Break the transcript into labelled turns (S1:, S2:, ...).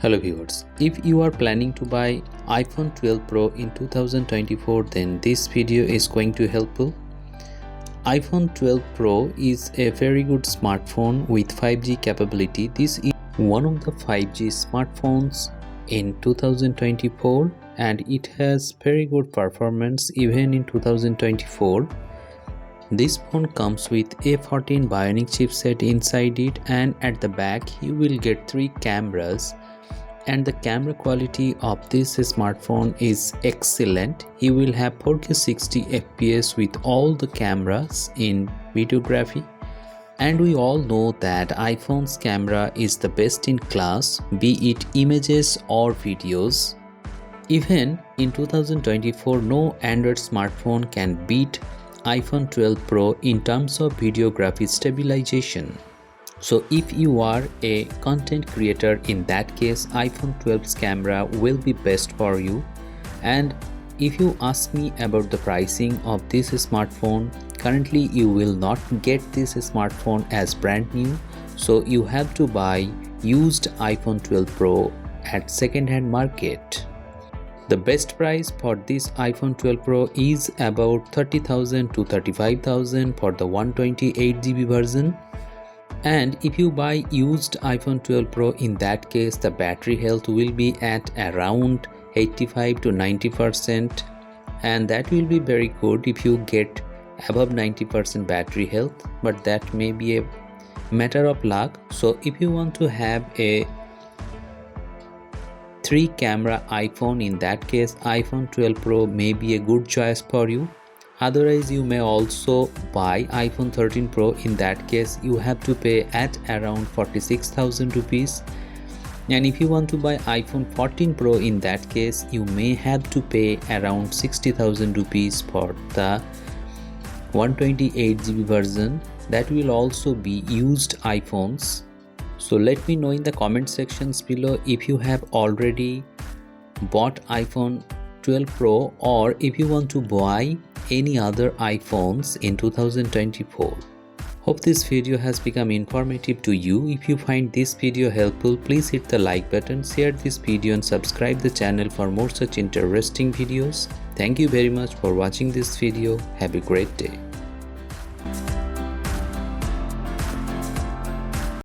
S1: Hello viewers, if you are planning to buy iPhone 12 Pro in 2024, then this video is going to help you. iPhone 12 Pro is a very good smartphone with 5G capability. This is one of the 5G smartphones in 2024 and it has very good performance even in 2024. This phone comes with A14 Bionic chipset inside it, and at the back you will get 3 cameras. And the camera quality of this smartphone is excellent. You will have 4K 60 FPS with all the cameras in videography. And we all know that iPhone's camera is the best in class, be it images or videos. Even in 2024, no Android smartphone can beat iPhone 12 Pro in terms of videography stabilization. So if you are a content creator, in that case iPhone 12's camera will be best for you. And if you ask me about the pricing of this smartphone, currently you will not get this smartphone as brand new, so you have to buy used iPhone 12 Pro at second-hand market. The best price for this iPhone 12 Pro is about 30,000 to 35,000 for the 128GB version. And if you buy used iPhone 12 Pro, in that case the battery health will be at around 85 to 90%, and that will be very good if you get above 90% battery health, but that may be a matter of luck. So if you want to have a 3 camera iPhone, in that case iPhone 12 Pro may be a good choice for you. Otherwise you may also buy iPhone 13 Pro. In that case you have to pay at around 46,000 rupees. And if you want to buy iPhone 14 Pro, in that case you may have to pay around 60,000 rupees for the 128GB version. That will also be used iPhones. So let me know in the comment sections below if you have already bought iPhone 12 Pro or if you want to buy any other iPhones in 2024. Hope this video has become informative to you. If you find this video helpful, please hit the like button, share this video and subscribe the channel for more such interesting videos. Thank you very much for watching this video. Have a great day.